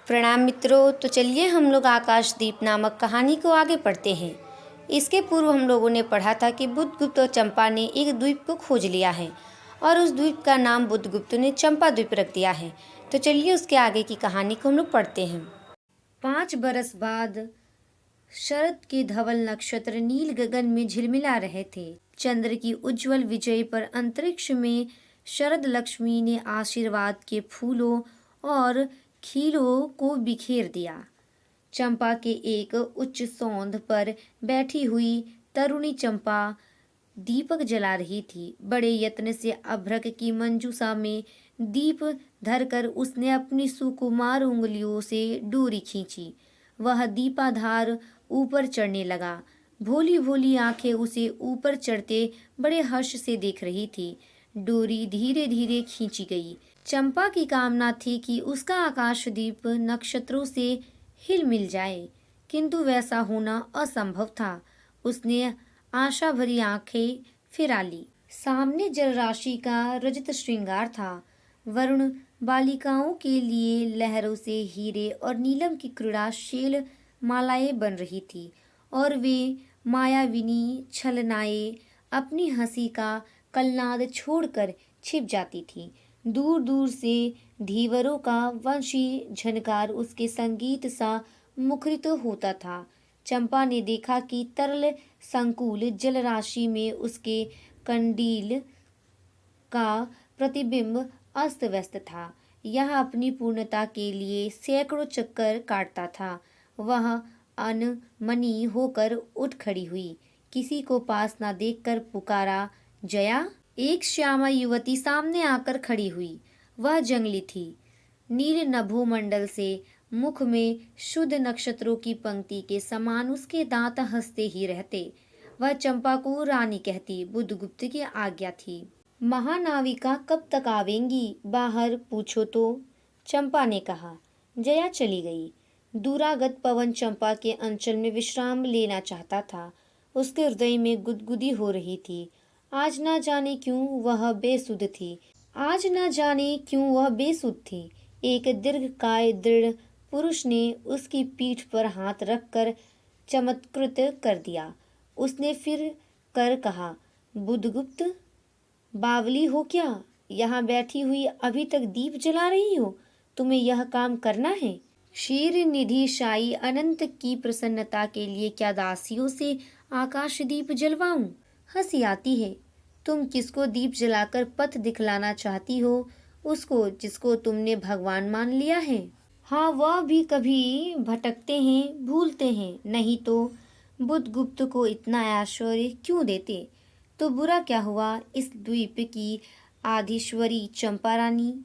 प्रणाम मित्रों। तो चलिए हम लोग आकाशदीप नामक कहानी को आगे पढ़ते हैं। इसके पूर्व हम लोगों ने पढ़ा था कि बुद्धगुप्त और चंपा ने एक द्वीप को खोज लिया है और उस द्वीप का नाम बुद्धगुप्त ने चंपा द्वीप रख दिया है। तो चलिए उसके आगे की कहानी को हम लोग पढ़ते हैं। 5 बरस बाद शरद के धवल नक्षत्र नील गगन में झिलमिला रहे थे। चंद्र की उज्जवल विजय पर अंतरिक्ष में शरद लक्ष्मी ने आशीर्वाद के फूलों और खीलों को बिखेर दिया। चंपा के एक उच्च सौंध पर बैठी हुई तरुणी चंपा दीपक जला रही थी। बड़े यत्न से अभ्रक की मंजूषा में दीप धरकर उसने अपनी सुकुमार उंगलियों से डोरी खींची। वह दीपाधार ऊपर चढ़ने लगा। भोली भोली आंखें उसे ऊपर चढ़ते बड़े हर्ष से देख रही थी। डोरी धीरे धीरे खींची गई। चंपा की कामना थी कि उसका आकाशदीप नक्षत्रों से हिल मिल जाए, किंतु वैसा होना असंभव था। उसने आशा भरी आंखें फिरा ली। सामने जलराशि का रजत श्रृंगार था। वरुण बालिकाओं के लिए लहरों से हीरे और नीलम की क्रीड़ाशील मालाएं बन रही थी और वे मायाविनी छलनाएं अपनी हंसी का कलनाद छोड़कर छिप जाती थी। दूर दूर से धीवरों का वंशी झनकार उसके संगीत सा मुखरित होता था। चंपा ने देखा कि तरल संकुल जलराशि में उसके कंदील का प्रतिबिंब अस्त व्यस्त था। यह अपनी पूर्णता के लिए सैकड़ों चक्कर काटता था। वह अनमनी होकर उठ खड़ी हुई। किसी को पास न देखकर पुकारा, जया। एक श्यामा युवती सामने आकर खड़ी हुई। वह जंगली थी। नील नभोमंडल से मुख में शुद्ध नक्षत्रों की पंक्ति के समान उसके दांत हंसते ही रहते। वह चंपा को रानी कहती। बुद्धगुप्त की आज्ञा थी। महानाविका कब तक आवेंगी? बाहर पूछो तो, चंपा ने कहा। जया चली गई। दूरागत पवन चंपा के अंचल में विश्राम लेना चाहता था। उसके हृदय में गुदगुदी हो रही थी। आज न जाने क्यों वह बेसुध थी। एक दीर्घकाय दृढ़ पुरुष ने उसकी पीठ पर हाथ रखकर चमत्कृत कर दिया। उसने फिर कर कहा, बुद्धगुप्त, बावली हो क्या? यहाँ बैठी हुई अभी तक दीप जला रही हो? तुम्हें यह काम करना है? क्षीर निधि शाही अनंत की प्रसन्नता के लिए क्या दासियों से आकाशदीप जलवाऊं? हंसी आती है। तुम किसको दीप जलाकर पथ दिखलाना चाहती हो? उसको जिसको तुमने भगवान मान लिया है। हाँ, वह भी कभी भटकते हैं, भूलते हैं। नहीं तो बुद्धगुप्त को इतना ऐश्वर्य क्यों देते? तो बुरा क्या हुआ इस द्वीप की आधीश्वरी चंपा रानी?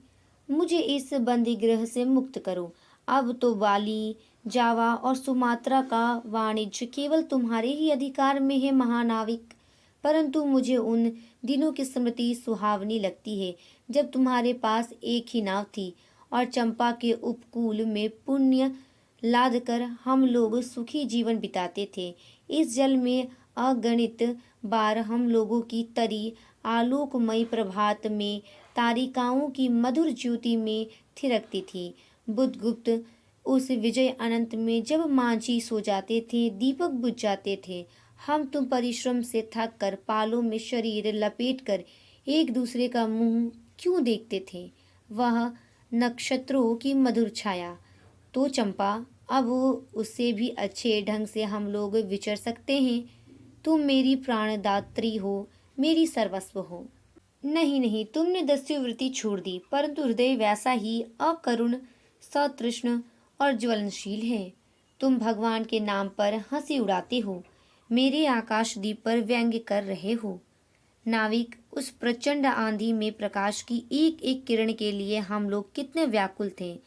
मुझे इस बंदी गृह से मुक्त करो। अब तो बाली, जावा और सुमात्रा का वाणिज्य केवल तुम्हारे ही अधिकार में है महानाविक। परंतु मुझे उन दिनों की स्मृति सुहावनी लगती है जब तुम्हारे पास एक ही नाव थी और चंपा के उपकूल में पुण्य लाद कर हम लोग सुखी जीवन बिताते थे। इस जल में अगणित बार हम लोगों की तरी आलोकमय प्रभात में तारिकाओं की मधुर ज्योति में थिरकती थी। बुद्धगुप्त, उस विजय अनंत में जब मांझी सो जाते थे, दीपक बुझ जाते थे, हम तुम परिश्रम से थक कर पालों में शरीर लपेटकर एक दूसरे का मुंह क्यों देखते थे? वह नक्षत्रों की मधुर छाया। तो चंपा, अब उससे भी अच्छे ढंग से हम लोग विचर सकते हैं। तुम मेरी प्राणदात्री हो, मेरी सर्वस्व हो। नहीं नहीं, तुमने दस्युवृत्ति छोड़ दी, परंतु हृदय वैसा ही अकरुण, सतृष्ण और ज्वलनशील है। तुम भगवान के नाम पर हंसी उड़ाते हो, मेरे आकाशदीप पर व्यंग्य कर रहे हो। नाविक, उस प्रचंड आंधी में प्रकाश की एक एक किरण के लिए हम लोग कितने व्याकुल थे।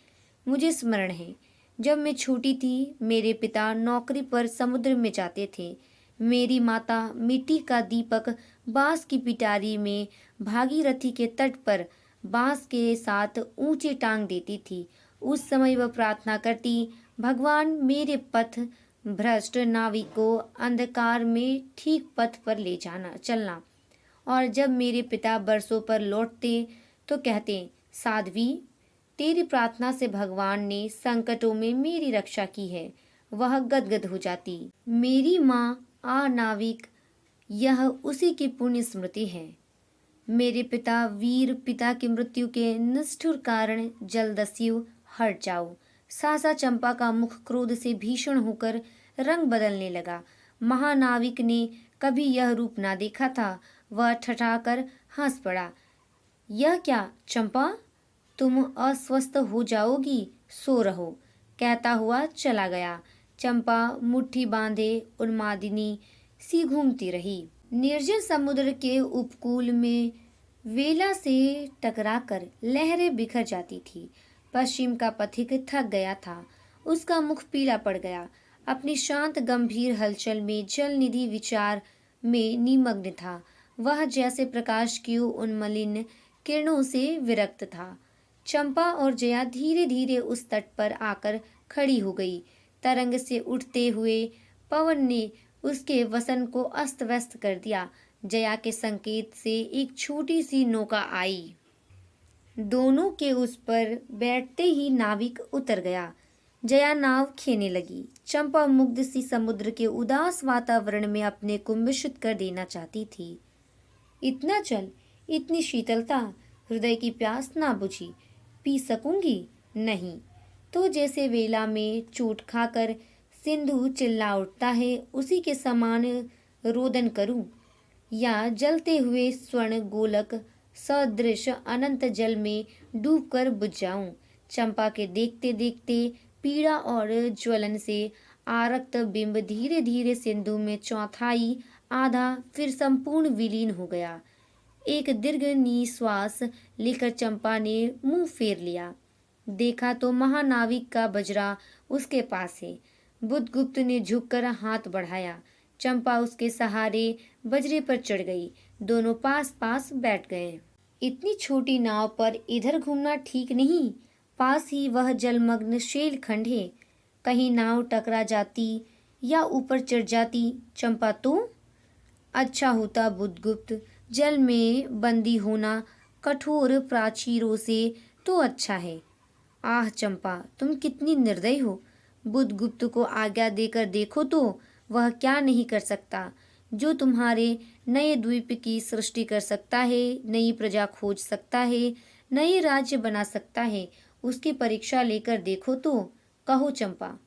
मुझे स्मरण है, जब मैं छोटी थी, मेरे पिता नौकरी पर समुद्र में जाते थे। मेरी माता मिट्टी का दीपक बांस की पिटारी में भागीरथी के तट पर बांस के साथ ऊंचे टांग देती थी। उस समय वह प्रार्थना करती, भगवान, मेरे पथ भ्रष्ट नाविक को अंधकार में ठीक पथ पर ले चलना। और जब मेरे पिता बरसों पर लौटते तो कहते, साध्वी, तेरी प्रार्थना से भगवान ने संकटों में मेरी रक्षा की है। वह गदगद हो जाती। मेरी माँ आ नाविक, यह उसी की पुण्य स्मृति है। मेरे पिता वीर पिता की मृत्यु के निष्ठुर कारण जलदस्यु हट जाओ। सहसा चंपा का मुख क्रोध से भीषण होकर रंग बदलने लगा। महानाविक ने कभी यह रूप ना देखा था। वह ठठाकर हंस पड़ा। यह क्या चंपा, तुम अस्वस्थ हो जाओगी, सो रहो, कहता हुआ चला गया। चंपा मुट्ठी बांधे उन्मादिनी सी घूमती रही। निर्जन समुद्र के उपकूल में वेला से टकराकर लहरें बिखर जाती थी। पश्चिम का पथिक थक गया था। उसका मुख पीला पड़ गया। अपनी शांत गंभीर हलचल में जल निधि विचार में निमग्न था। वह जैसे प्रकाश की उन मलिन किरणों से विरक्त था। चंपा और जया धीरे धीरे उस तट पर आकर खड़ी हो गई। तरंग से उठते हुए पवन ने उसके वसन को अस्त व्यस्त कर दिया। जया के संकेत से एक छोटी सी नौका आई। दोनों के उस पर बैठते ही नाविक उतर गया। जया नाव खेने लगी। चंपा मुग्ध सी समुद्र के उदास वातावरण में अपने को मिश्रित कर देना चाहती थी। इतना जल, इतनी शीतलता, हृदय की प्यास ना बुझी, पी सकूंगी नहीं तो जैसे वेला में चोट खाकर सिंधु चिल्ला उठता है, उसी के समान रोदन करूं, या जलते हुए स्वर्ण गोलक सदृश अनंत जल में डूबकर बुझ जाऊं। चंपा के देखते देखते पीड़ा और ज्वलन से आरक्त बिंब धीरे धीरे सिंधु में चौथाई, आधा, फिर संपूर्ण विलीन हो गया। एक दीर्घ निश्वास लेकर चंपा ने मुंह फेर लिया। देखा तो महानाविक का बजरा उसके पास है। बुद्धगुप्त ने झुककर हाथ बढ़ाया। चंपा उसके सहारे बजरे पर चढ़ गई। दोनों पास पास बैठ गए। इतनी छोटी नाव पर इधर घूमना ठीक नहीं। पास ही वह जलमग्न शेल खंड है। कहीं नाव टकरा जाती या ऊपर चढ़ जाती चंपा तो अच्छा होता बुद्धगुप्त, जल में बंदी होना कठोर प्राचीरों से तो अच्छा है। आह चंपा, तुम कितनी निर्दयी हो। बुद्धगुप्त को आज्ञा देकर देखो तो वह क्या नहीं कर सकता। जो तुम्हारे नए द्वीप की सृष्टि कर सकता है, नई प्रजा खोज सकता है, नए राज्य बना सकता है, उसकी परीक्षा लेकर देखो तो। कहो चंपा।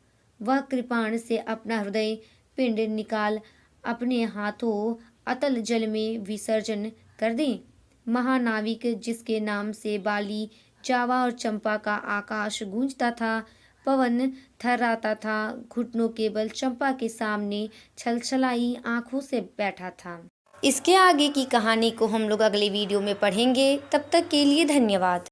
वह कृपाण से अपना हृदय पिंड निकाल अपने हाथों अतल जल में विसर्जन कर दें। महानाविक जिसके नाम से बाली, जावा और चंपा का आकाश गूंजता था, पवन थर्राता था, घुटनों के बल चंपा के सामने छलछलाई आंखों से बैठा था। इसके आगे की कहानी को हम लोग अगले वीडियो में पढ़ेंगे। तब तक के लिए धन्यवाद।